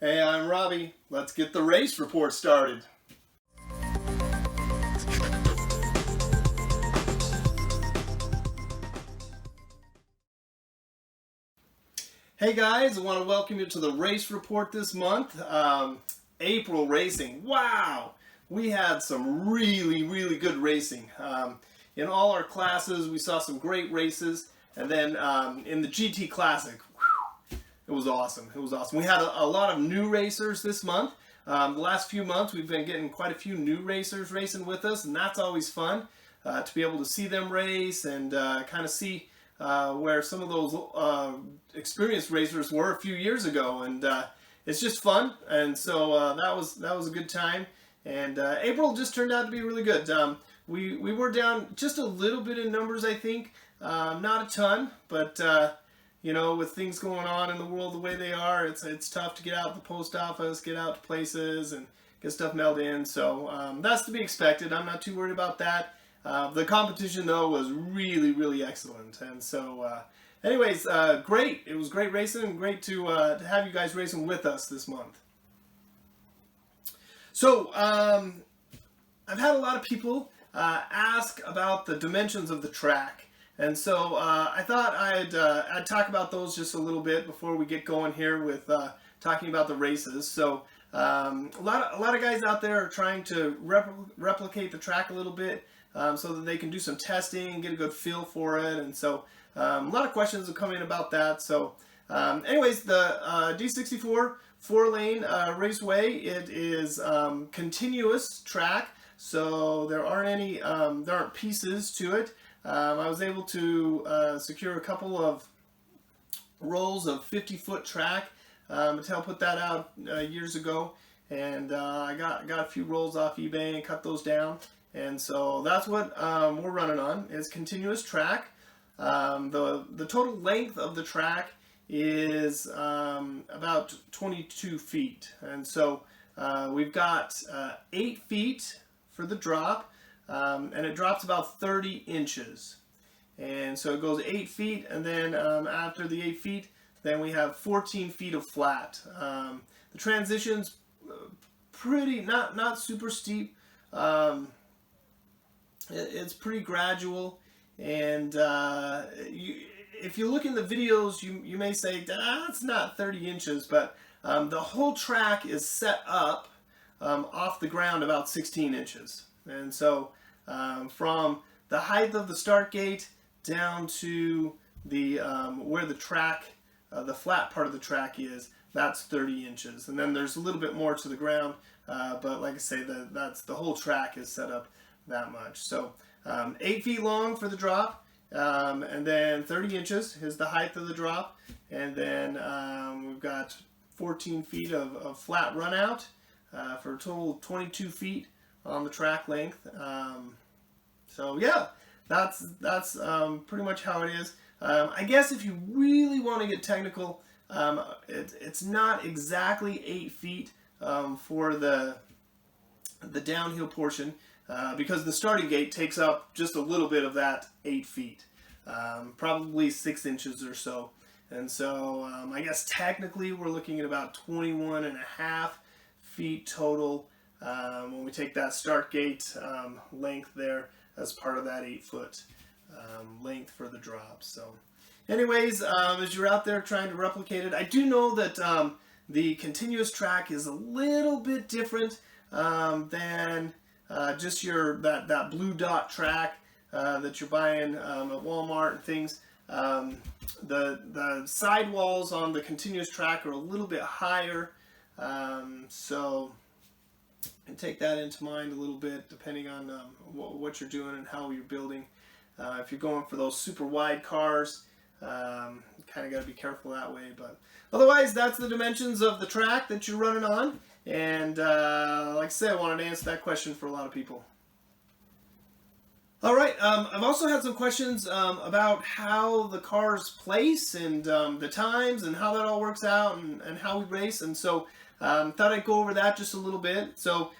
Hey, I'm Robbie. Let's get the race report started. Hey guys, I want to welcome you to the race report this month. April racing. Wow! We had some really good racing. In all our classes, we saw some great races. And then in the GT Classic, it was awesome. It was awesome. We had a lot of new racers this month. The last few months, we've been getting quite a few new racers racing with us, and that's always fun to be able to see them race and kind of see where some of those experienced racers were a few years ago, and it's just fun. And so that was a good time. And April just turned out to be really good. We were down just a little bit in numbers, I think, not a ton, but you know, with things going on in the world the way they are, it's tough to get out to the post office, get out to places, and get stuff mailed in. So that's to be expected. I'm not too worried about that. The competition, though, was really excellent. And so, anyways, great. It was great racing, and great to have you guys racing with us this month. So, I've had a lot of people ask about the dimensions of the track. And so I thought I'd talk about those just a little bit before we get going here with talking about the races. So a lot of guys out there are trying to replicate the track a little bit so that they can do some testing and get a good feel for it. And so a lot of questions have come in about that. So anyways, the D64 4-lane raceway, it is continuous track. So there aren't pieces to it. I was able to secure a couple of rolls of 50-foot track. Mattel put that out years ago, and I got a few rolls off eBay and cut those down. And so that's what we're running on. It's continuous track. The total length of the track is about 22 feet, and so we've got 8 feet for the drop. And it drops about 30 inches. And so it goes 8 feet, and then after the 8 feet, then we have 14 feet of flat. The transition's pretty, not super steep. It's pretty gradual, and if you look in the videos, you may say, that's not 30 inches, but the whole track is set up off the ground about 16 inches. And so from the height of the start gate down to the where the track, the flat part of the track is, that's 30 inches. And then there's a little bit more to the ground, but like I say, that's the whole track is set up that much. So 8 feet long for the drop, and then 30 inches is the height of the drop. And then we've got 14 feet of flat run out for a total of 22 feet on the track length. So yeah, that's pretty much how it is. I guess if you really want to get technical, it's not exactly 8 feet for the downhill portion, because the starting gate takes up just a little bit of that 8 feet, probably 6 inches or so. And so I guess technically we're looking at about 21.5 feet total when we take that start gate length there as part of that 8-foot length for the drop. So anyways, as you're out there trying to replicate it, I do know that the continuous track is a little bit different than just that blue dot track that you're buying at Walmart and things. The sidewalls on the continuous track are a little bit higher, so and take that into mind a little bit, depending on what you're doing and how you're building. If you're going for those super wide cars, kind of got to be careful that way. But otherwise, that's the dimensions of the track that you're running on. And like I said, I wanted to answer that question for a lot of people. All right, I've also had some questions about how the cars place and the times and how that all works out and how we race. And so thought I'd go over that just a little bit. So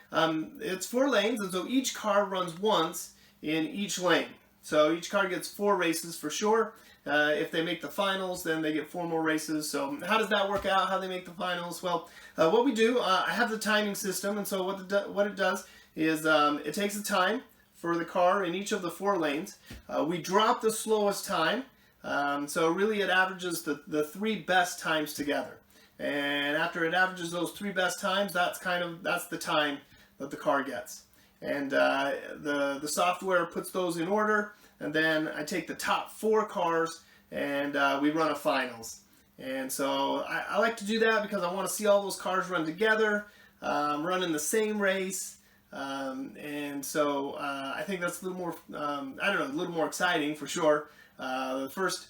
it's 4 lanes, and so each car runs once in each lane. So each car gets 4 races for sure. If they make the finals, then they get 4 more races. So how does that work out, how they make the finals? Well, what we do, I have the timing system, and so what it does is it takes the time for the car in each of the 4 lanes. We drop the slowest time, so really it averages the 3 best times together. And after it averages those 3 best times, that's the time that the car gets. And the software puts those in order, and then I take the top 4 cars and we run a finals. And so I like to do that because I want to see all those cars run together, run in the same race. And so I think that's a little more, I don't know, a little more exciting for sure. The first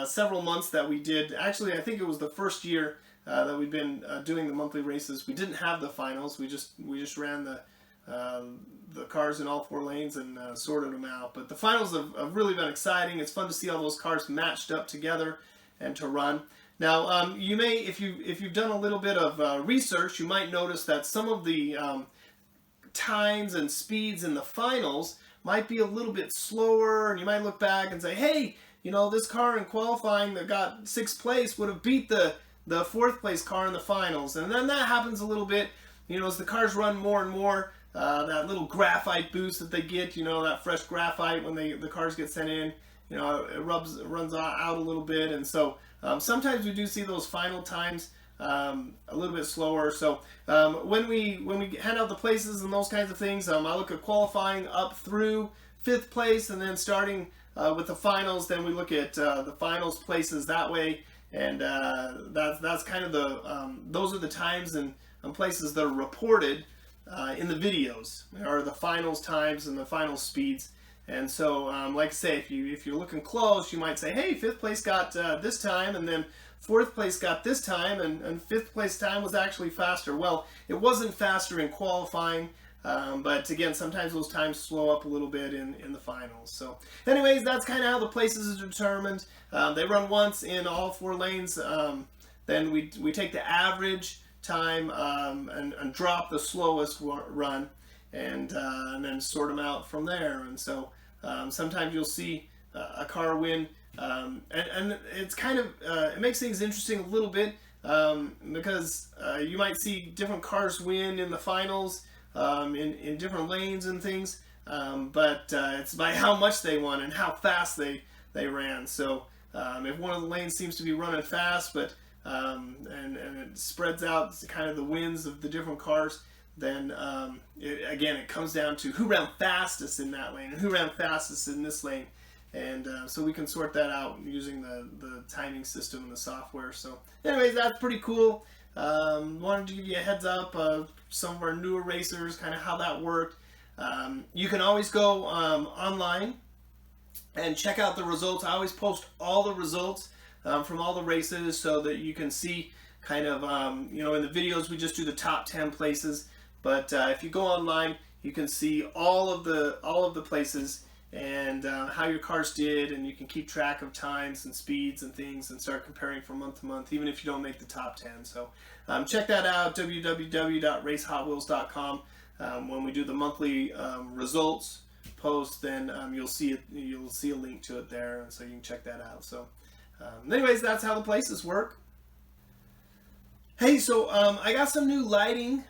several months that we did, actually I think it was the first year that we've been doing the monthly races, we didn't have the finals. We just ran the cars in all 4 lanes and sorted them out. But the finals have really been exciting. It's fun to see all those cars matched up together and to run. Now, you may, if you've done a little bit of research, you might notice that some of the times and speeds in the finals might be a little bit slower, and you might look back and say, hey, you know, this car in qualifying that got 6th place would have beat the 4th place car in the finals. And then that happens a little bit, you know, as the cars run more and more, that little graphite boost that they get, you know, that fresh graphite when the cars get sent in, you know, it runs out a little bit. And so sometimes we do see those final times a little bit slower. So when we hand out the places and those kinds of things, I look at qualifying up through 5th place, and then starting with the finals, then we look at the finals places that way. And that's kind of those are the times and places that are reported in the videos, or the finals times and the final speeds. And so, like I say, if you're looking close, you might say, hey, 5th place got this time, and then 4th place got this time, and 5th place time was actually faster. Well, it wasn't faster in qualifying, but again, sometimes those times slow up a little bit in the finals. So anyways, that's kind of how the places are determined. They run once in all 4 lanes. Then we take the average time and drop the slowest run, and then sort them out from there. And so sometimes you'll see a car win, and it's kind of it makes things interesting a little bit, because you might see different cars win in the finals in different lanes and things, but it's by how much they won and how fast they ran. So if one of the lanes seems to be running fast, but and it spreads out kind of the wins of the different cars, then again, it comes down to who ran fastest in that lane and who ran fastest in this lane. And so we can sort that out using the timing system and the software. So anyways, that's pretty cool. Wanted to give you a heads up of some of our newer racers, kind of how that worked. You can always go online and check out the results. I always post all the results from all the races, so that you can see kind of, you know, in the videos we just do the top 10 places, but if you go online, you can see all of the places and how your cars did, and you can keep track of times and speeds and things and start comparing from month to month, even if you don't make the top 10. So check that out, www.racehotwheels.com. When we do the monthly results post, then you'll see a link to it there, and so you can check that out. So anyways, that's how the places work. Hey, so I got some new lighting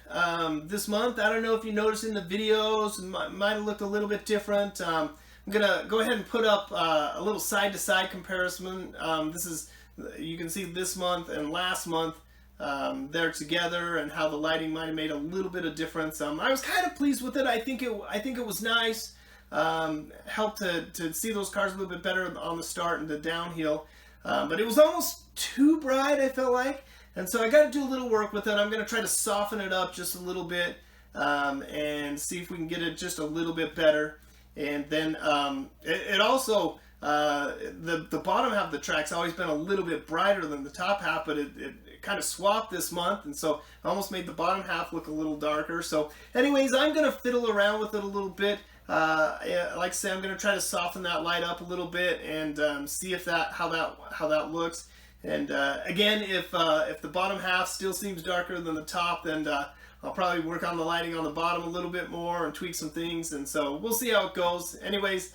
this month. I don't know if you noticed in the videos, it might have looked a little bit different. I'm gonna go ahead and put up a little side-to-side comparison. This is, you can see this month and last month they're together, and how the lighting might have made a little bit of difference. I was kind of pleased with it. I think it was nice. Helped to see those cars a little bit better on the start and the downhill. But it was almost too bright, I felt like, and so I got to do a little work with it. I'm going to try to soften it up just a little bit, and see if we can get it just a little bit better. And then it also, the bottom half of the track's always been a little bit brighter than the top half, but it kind of swapped this month, and so I almost made the bottom half look a little darker. So anyways, I'm going to fiddle around with it a little bit. Like I said, I'm going to try to soften that light up a little bit and see if how that looks. And again, if the bottom half still seems darker than the top, then I'll probably work on the lighting on the bottom a little bit more and tweak some things. And so we'll see how it goes. Anyways,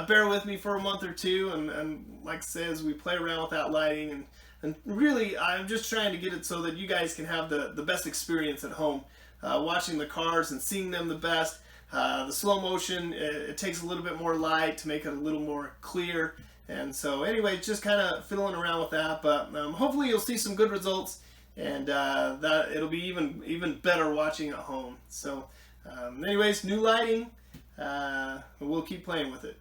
bear with me for a month or two, and like I say, as we play around with that lighting, and really I'm just trying to get it so that you guys can have the best experience at home, watching the cars and seeing them the best. The slow motion, it takes a little bit more light to make it a little more clear, and so anyway, just kind of fiddling around with that, but hopefully you'll see some good results, and that it'll be even better watching at home. So anyways, new lighting, we'll keep playing with it.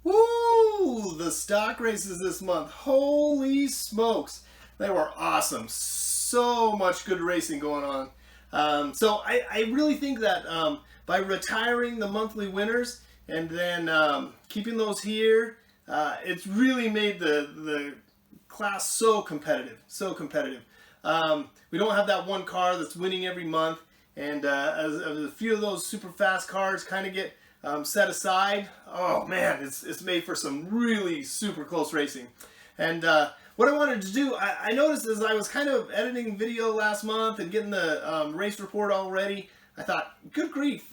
Woo! The stock races this month, holy smokes, they were awesome. So much good racing going on. So I really think that by retiring the monthly winners and then keeping those here, it's really made the class so competitive, so competitive. We don't have that one car that's winning every month, and as a few of those super fast cars kind of get set aside, oh man, it's made for some really super close racing. And what I wanted to do, I noticed as I was kind of editing video last month and getting the race report all ready, I thought, good grief,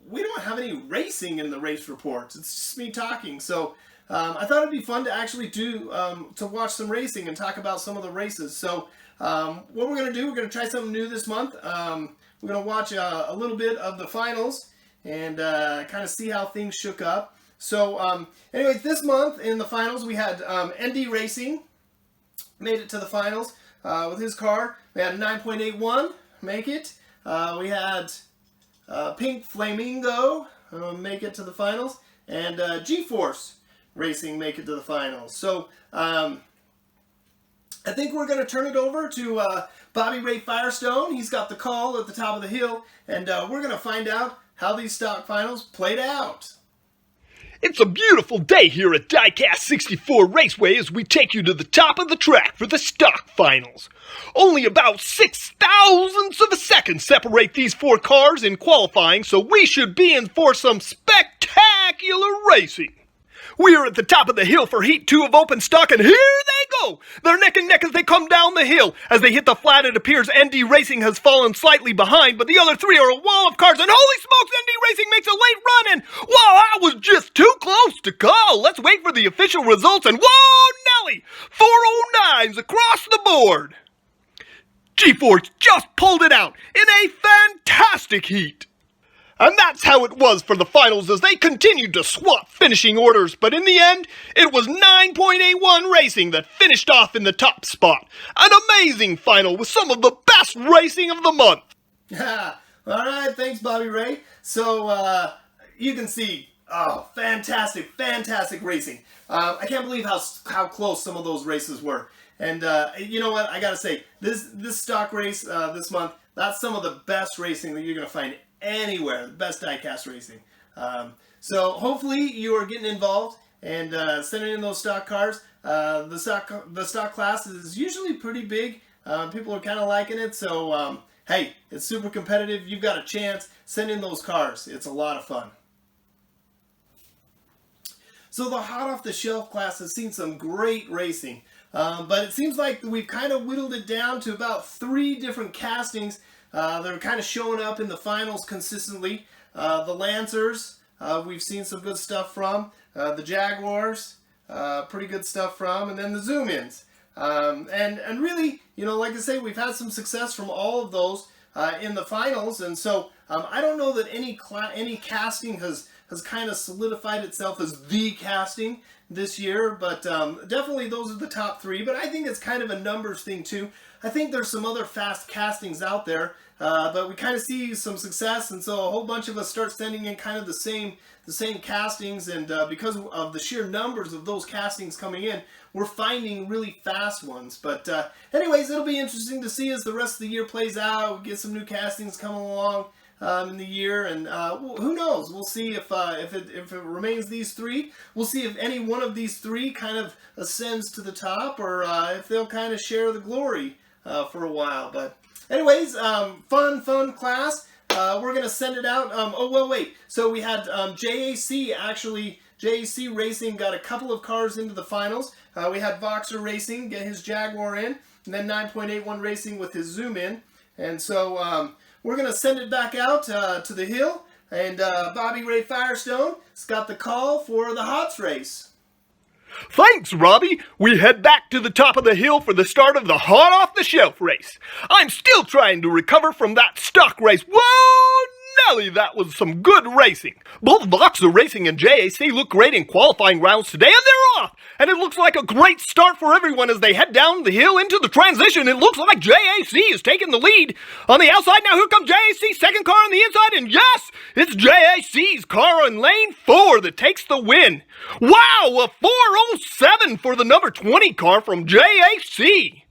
we don't have any racing in the race reports. It's just me talking. So I thought it'd be fun to actually to watch some racing and talk about some of the races. So what we're going to do, we're going to try something new this month. We're going to watch a little bit of the finals and kind of see how things shook up. So anyways, this month in the finals we had ND Racing made it to the finals with his car. We had 9.81 make it. We had Pink Flamingo make it to the finals, and G-Force Racing make it to the finals. So I think we're going to turn it over to Bobby Ray Firestone. He's got the call at the top of the hill, and we're going to find out how these stock finals played out. It's a beautiful day here at Diecast 64 Raceway as we take you to the top of the track for the stock finals. Only about 6,000ths of a second separate these four cars in qualifying, so we should be in for some spectacular racing. We are at the top of the hill for Heat 2 of Open Stock, and here they go! They're neck and neck as they come down the hill. As they hit the flat, it appears ND Racing has fallen slightly behind, but the other three are a wall of cars, and holy smokes, ND Racing makes a late run, and wow, that was just too close to call. Let's wait for the official results, and whoa, Nelly! 409s across the board. G-Force just pulled it out in a fantastic heat. And that's how it was for the finals as they continued to swap finishing orders, but in the end, it was 9.81 Racing that finished off in the top spot. An amazing final with some of the best racing of the month. Alright, thanks Bobby Ray. So, you can see, oh, fantastic racing. I can't believe how close some of those races were. And you know what, I gotta say, this stock race this month, that's some of the best racing that you're gonna find anywhere, the best diecast racing. So hopefully you are getting involved and sending in those stock cars. The stock class is usually pretty big. People are kind of liking it, so hey, it's super competitive. You've got a chance. Send in those cars. It's a lot of fun. So the hot off the shelf class has seen some great racing, but it seems like we've kind of whittled it down to about 3 different castings that are kind of showing up in the finals consistently. The Lancers, we've seen some good stuff from. The Jaguars, pretty good stuff from. And then the Zoom-ins. And really, you know, like I say, we've had some success from all of those in the finals. And so I don't know that any casting has kind of solidified itself as the casting this year, but definitely those are the top 3. But I think it's kind of a numbers thing too. I think there's some other fast castings out there, but we kind of see some success, and so a whole bunch of us start sending in kind of the same castings, and because of the sheer numbers of those castings coming in, we're finding really fast ones. But anyways, it'll be interesting to see as the rest of the year plays out. We get some new castings coming along in the year, and who knows? We'll see if it remains these 3. We'll see if any one of these 3 kind of ascends to the top, or if they'll kind of share the glory for a while. But anyways, fun class. We're going to send it out. Oh, well, wait. So we had JAC, actually. JAC Racing got a couple of cars into the finals. We had Voxer Racing get his Jaguar in, and then 9.81 Racing with his Zoom in. And so we're going to send it back out to the hill And Bobby Ray Firestone has got the call for the Hots race. Thanks, Robbie. We head back to the top of the hill for the start of the hot off the shelf race. I'm still trying to recover from that stock race. Whoa, Nelly, that was some good racing. Both Voxer Racing and JAC look great in qualifying rounds today, and they're off. And it looks like a great start for everyone as they head down the hill into the transition. It looks like JAC is taking the lead. On the outside, now here comes JAC, second car on the inside, and yes, it's JAC's car in lane 4 that takes the win. Wow, a 4:07 for the number 20 car from JAC.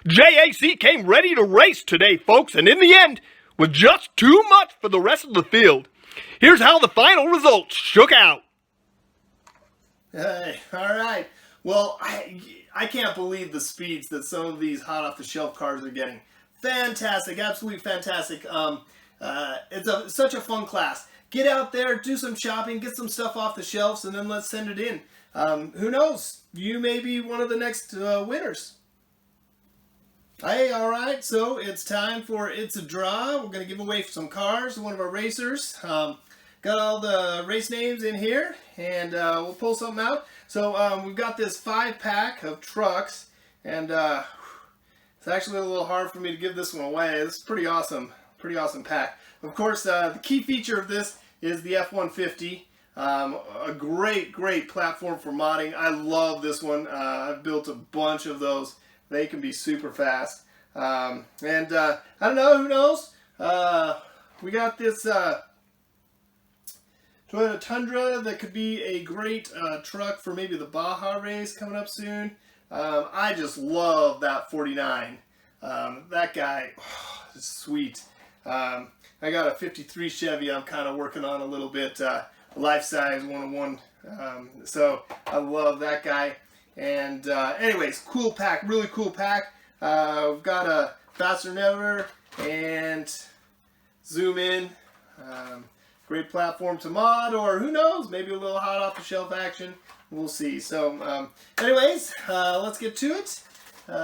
JAC came ready to race today, folks, and in the end, was just too much for the rest of the field. Here's how the final results shook out. Hey, all right. Well, I can't believe the speeds that some of these hot off the shelf cars are getting. Fantastic, absolutely fantastic. It's such a fun class. Get out there, do some shopping, get some stuff off the shelves, and then let's send it in. Who knows? You may be one of the next winners. Hey, all right, so it's time for It's a Draw. We're going to give away some cars to one of our racers. Got all the race names in here, and we'll pull something out. So we've got this 5-pack of trucks, and it's actually a little hard for me to give this one away. This is pretty awesome pack. Of course, the key feature of this is the F-150. A great platform for modding. I love this one. I've built a bunch of those. They can be super fast. I don't know, who knows? We got this Toyota Tundra that could be a great truck for maybe the Baja race coming up soon. I just love that 49. That guy, is sweet. I got a 53 Chevy I'm kind of working on a little bit, life-size 101. So I love that guy. And anyways, cool pack, really cool pack. We've got a Faster Than Ever and Zoom In. Great platform to mod, or who knows, maybe a little hot off the shelf action. We'll see. So anyways, let's get to it.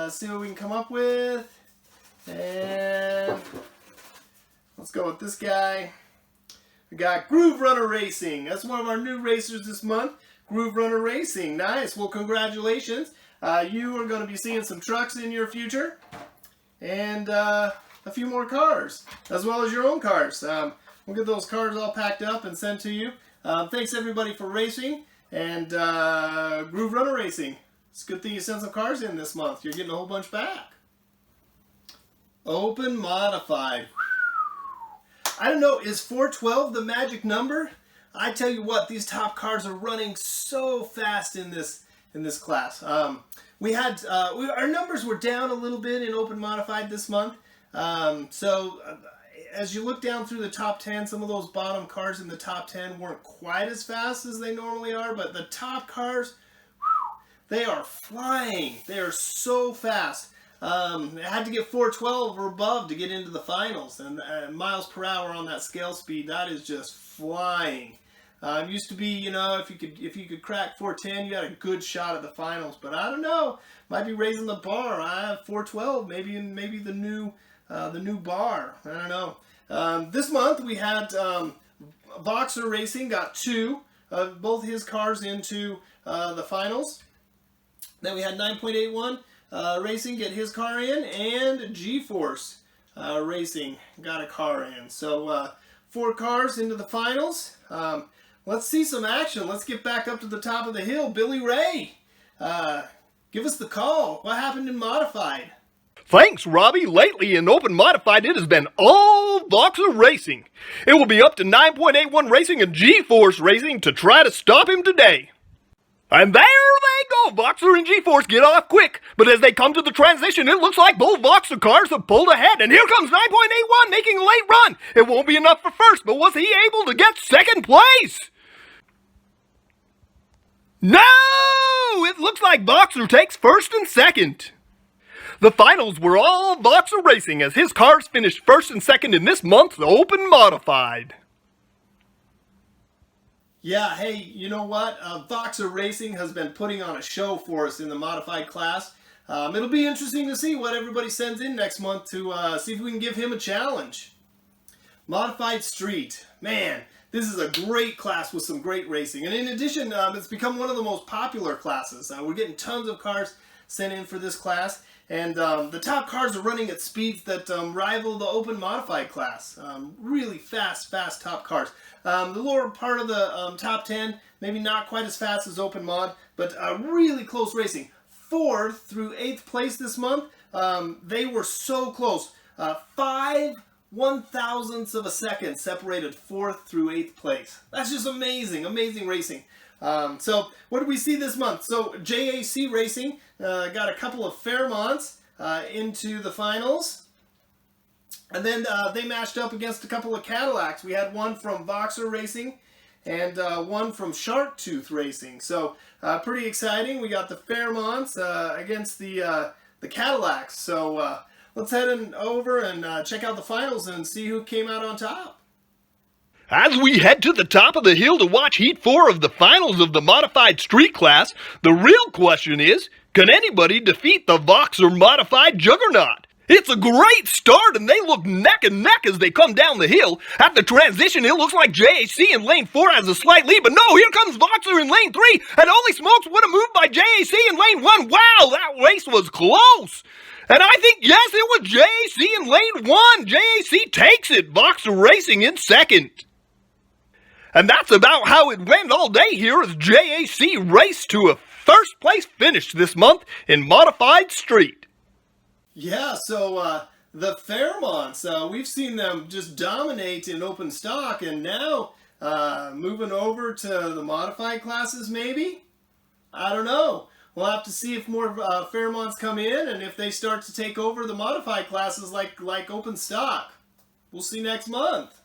See what we can come up with. And let's go with this guy. We got Groove Runner Racing. That's one of our new racers this month. Groove Runner Racing. Nice. Well, congratulations. You are going to be seeing some trucks in your future. And a few more cars, as well as your own cars. We'll get those cars all packed up and sent to you. Thanks everybody for racing. And Groove Runner Racing. It's a good thing you sent some cars in this month. You're getting a whole bunch back. Open Modified. I don't know, is 412 the magic number? I tell you what, these top cars are running so fast in this class. Our numbers were down a little bit in Open Modified this month. As you look down through the top 10, some of those bottom cars in the top 10 weren't quite as fast as they normally are, but the top cars, they are flying. They are so fast. I had to get 412 or above to get into the finals, and miles per hour on that scale speed, that is just flying. Used to be, you know, if you could crack 410, you had a good shot at the finals. But I don't know, might be raising the bar. I have 412, maybe the new bar. I don't know. This month we had Voxer Racing got both his cars into the finals. Then we had 9.81 Racing get his car in, and G-Force Racing got a car in. So 4 cars into the finals. Let's see some action. Let's get back up to the top of the hill. Billy Ray, give us the call. What happened in Modified? Thanks, Robbie. Lately in Open Modified, it has been all Voxer Racing. It will be up to 9.81 Racing and G-Force Racing to try to stop him today. And there they go! Voxer and G-Force get off quick, but as they come to the transition, it looks like both Voxer cars have pulled ahead, and here comes 9.81 making a late run. It won't be enough for first, but was he able to get second place? No! It looks like Voxer takes first and second. The finals were all Voxer Racing as his cars finished first and second in this month's Open Modified. Yeah, hey, you know what? Voxer Racing has been putting on a show for us in the Modified class. It'll be interesting to see what everybody sends in next month to see if we can give him a challenge. Modified Street. Man, this is a great class with some great racing. And in addition, it's become one of the most popular classes. We're getting tons of cars sent in for this class. And the top cars are running at speeds that rival the open modified class. Really fast top cars. The lower part of the top 10, maybe not quite as fast as open mod, but really close racing. 4th through 8th place this month, they were so close. 5/1000ths of a second separated 4th through 8th place. That's just amazing, amazing racing. So what did we see this month? So JAC Racing got a couple of Fairmonts into the finals. And then they matched up against a couple of Cadillacs. We had one from Voxer Racing and one from Shark Tooth Racing. So pretty exciting. We got the Fairmonts against the Cadillacs. So let's head over and check out the finals and see who came out on top. As we head to the top of the hill to watch Heat 4 of the finals of the Modified Street class, the real question is, can anybody defeat the Voxer Modified Juggernaut? It's a great start, and they look neck and neck as they come down the hill. At the transition, it looks like JAC in lane 4 has a slight lead, but no, here comes Voxer in lane 3, and holy smokes, what a move by JAC in lane 1. Wow, that race was close. And I think, yes, it was JAC in lane 1. JAC takes it, Voxer Racing in second. And that's about how it went all day here as JAC raced to a first place finish this month in Modified Street. Yeah, so the Fairmonts, we've seen them just dominate in open stock, and now moving over to the modified classes maybe? I don't know. We'll have to see if more Fairmonts come in and if they start to take over the modified classes like open stock. We'll see next month.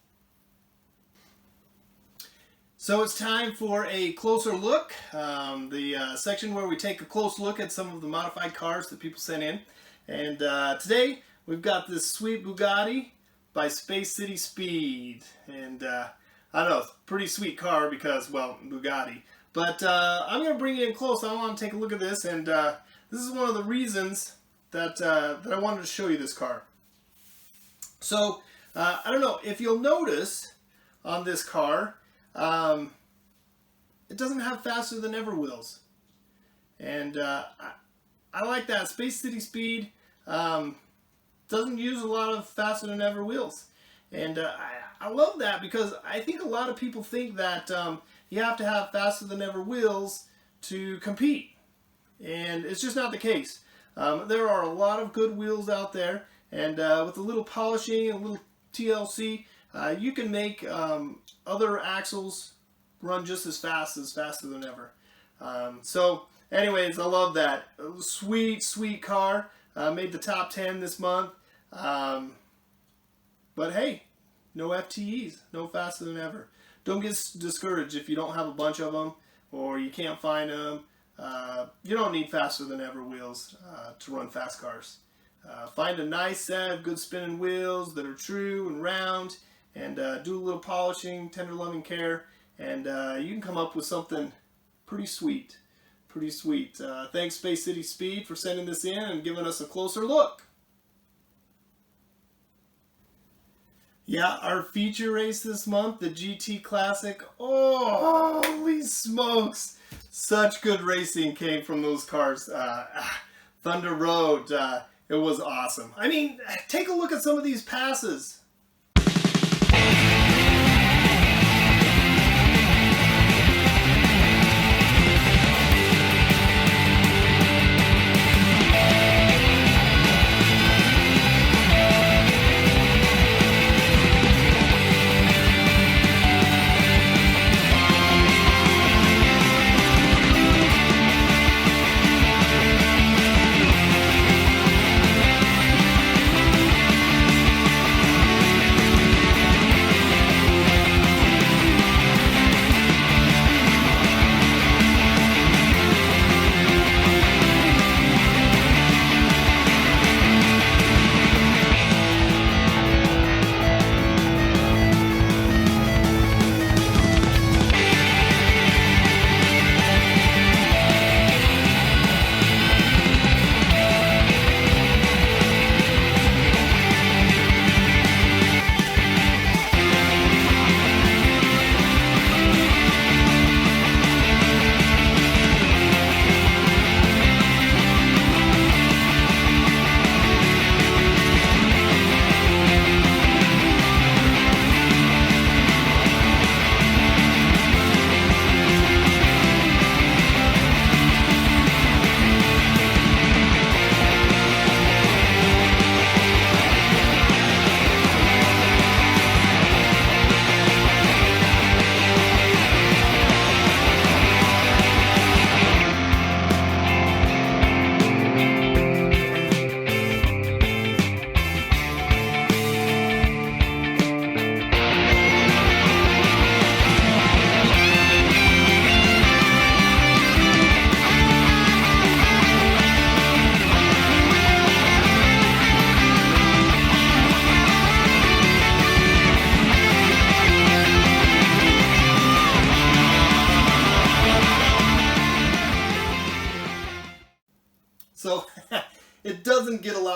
So it's time for a closer look, the section where we take a close look at some of the modified cars that people sent in. And today we've got this sweet Bugatti by Space City Speed. And I don't know, pretty sweet car because, well, Bugatti. But I'm going to bring it in close. I want to take a look at this, and this is one of the reasons that I wanted to show you this car. So I don't know, if you'll notice on this car, it doesn't have faster than ever wheels. And I like that. Space City Speed doesn't use a lot of faster than ever wheels. And I love that because I think a lot of people think that you have to have faster than ever wheels to compete. And it's just not the case. There are a lot of good wheels out there, and with a little polishing and a little TLC, you can make other axles run just as faster than ever. So anyways, I love that. Sweet, sweet car. Made the top 10 this month. But hey, no FTEs, no faster than ever. Don't get discouraged if you don't have a bunch of them or you can't find them. You don't need faster than ever wheels to run fast cars. Find a nice set of good spinning wheels that are true and round, and do a little polishing, tender loving care, and you can come up with something pretty sweet. Pretty sweet. Thanks Space City Speed for sending this in and giving us a closer look. Yeah, our feature race this month, the GT Classic. Oh, holy smokes. Such good racing came from those cars. Thunder Road, it was awesome. I mean, take a look at some of these passes.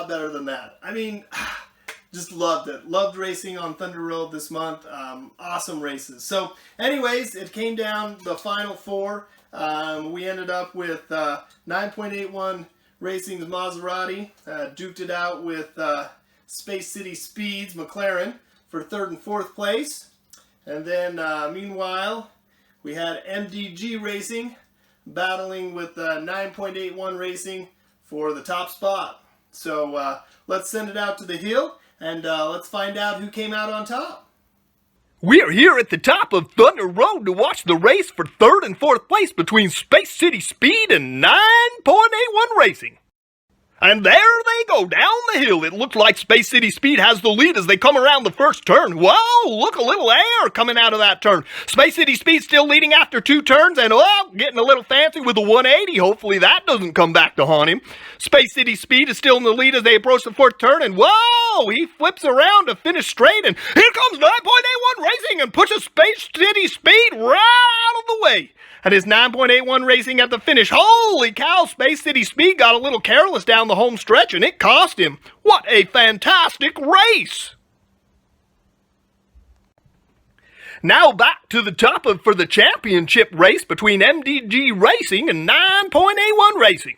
lot better than that. I mean, just loved it. Loved racing on Thunder Road this month. Awesome races. So anyways, it came down the final four. We ended up with 9.81 Racing's Maserati. Duked it out with Space City Speed's McLaren for third and fourth place. And then meanwhile, we had MDG Racing battling with 9.81 Racing for the top spot. So let's send it out to the hill and let's find out who came out on top. We're here at the top of Thunder Road to watch the race for third and fourth place between Space City Speed and 9.81 Racing. And there they go down the hill. It looks like Space City Speed has the lead as they come around the first turn. Whoa, look, a little air coming out of that turn. Space City Speed still leading after two turns and, oh, getting a little fancy with the 180. Hopefully that doesn't come back to haunt him. Space City Speed is still in the lead as they approach the fourth turn. And, whoa, he flips around to finish straight. And here comes 9.81 Racing and pushes Space City Speed right out of the way. And his 9.81 Racing at the finish. Holy cow, Space City Speed got a little careless down the home stretch, and it cost him. What a fantastic race! Now back to the top for the championship race between MDG Racing and 9.81 Racing.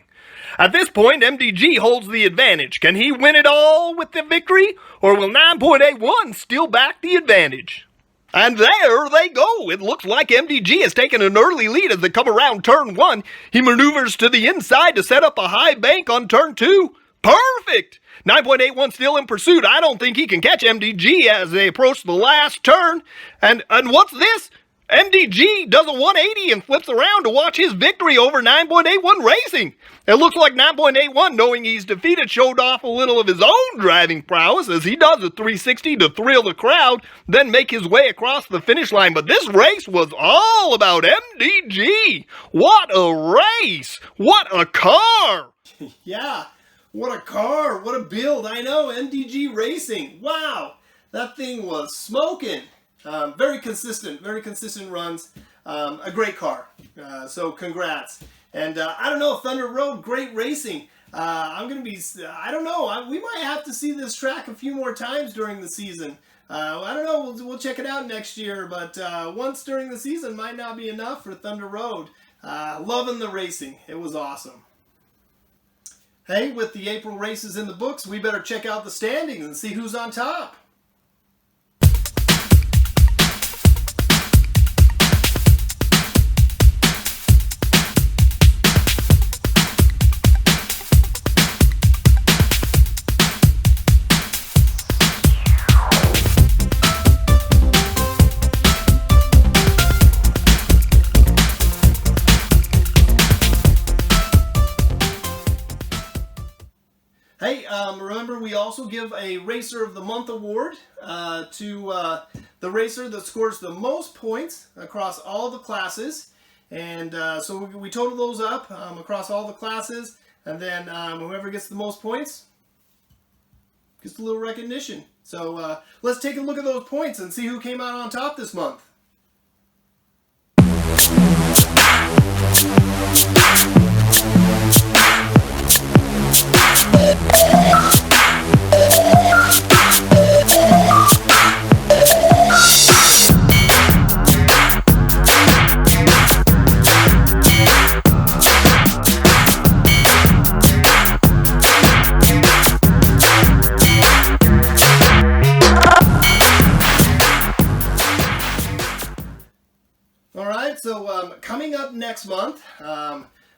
At this point, MDG holds the advantage. Can he win it all with the victory, or will 9.81 steal back the advantage? And there they go. It looks like MDG has taken an early lead as they come around turn one. He maneuvers to the inside to set up a high bank on turn two. Perfect! 9.81 still in pursuit. I don't think he can catch MDG as they approach the last turn. And what's this? MDG does a 180 and flips around to watch his victory over 9.81 Racing. It looks like 9.81, knowing he's defeated, showed off a little of his own driving prowess as he does a 360 to thrill the crowd, then make his way across the finish line. But this race was all about MDG. What a race! What a car! Yeah, what a car, what a build. I know, MDG Racing. Wow, that thing was smoking. Very consistent runs. A great car. So congrats. And I don't know, Thunder Road, great racing. I don't know, we might have to see this track a few more times during the season. I don't know, we'll check it out next year, but once during the season might not be enough for Thunder Road. Loving the racing. It was awesome. Hey, with the April races in the books, we better check out the standings and see who's on top. Hey, remember we also give a Racer of the Month award to the racer that scores the most points across all the classes. And so we total those up across all the classes, and then whoever gets the most points gets a little recognition. So let's take a look at those points and see who came out on top this month. Alright, so coming up next month,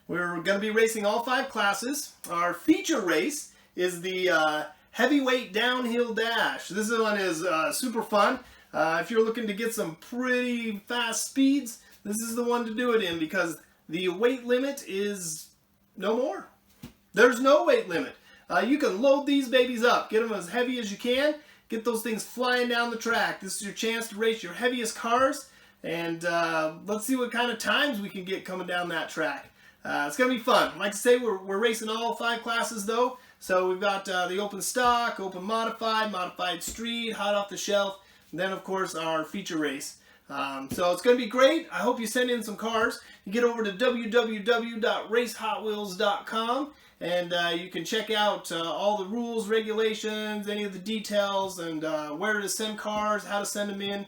we're going to be racing all 5 classes. Our feature race is the heavyweight downhill dash. This one is super fun. If you're looking to get some pretty fast speeds, this is the one to do it in because the weight limit is no more. There's no weight limit. You can load these babies up, get them as heavy as you can, get those things flying down the track. This is your chance to race your heaviest cars, and let's see what kind of times we can get coming down that track. It's going to be fun. Like I say, we're racing all 5 classes though. So we've got the open stock, open modified, modified street, hot off the shelf, and then of course our feature race. So it's going to be great. I hope you send in some cars. You get over to www.racehotwheels.com and you can check out all the rules, regulations, any of the details, and where to send cars, how to send them in.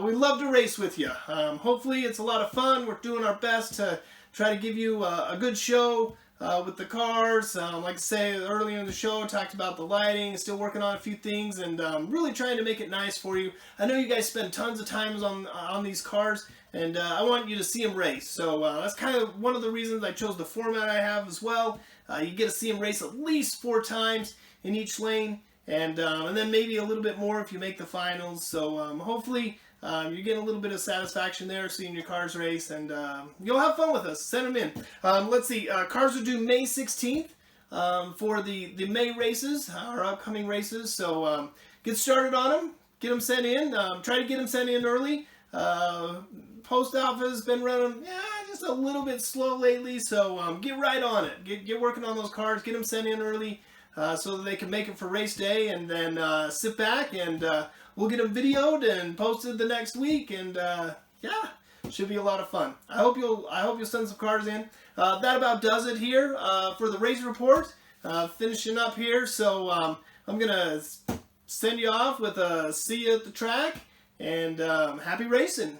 We'd love to race with you. Hopefully it's a lot of fun. We're doing our best to try to give you a good show with the cars. Like I say, earlier in the show, I talked about the lighting, still working on a few things, and really trying to make it nice for you. I know you guys spend tons of time on these cars, and I want you to see them race. So that's kind of one of the reasons I chose the format I have as well. You get to see them race at least 4 times in each lane, and then maybe a little bit more if you make the finals. So hopefully you're getting a little bit of satisfaction there, seeing your cars race, and you'll have fun with us. Send them in. Let's see, cars are due May 16th for the May races, our upcoming races. So get started on them, get them sent in. Try to get them sent in early. Post office has been running just a little bit slow lately, so get right on it. Get working on those cars, get them sent in early so that they can make it for race day, and then sit back and we'll get them videoed and posted the next week, and yeah, should be a lot of fun. I hope you'll send some cars in. That about does it here for the race report. Finishing up here, so I'm gonna send you off with a see you at the track, and happy racing.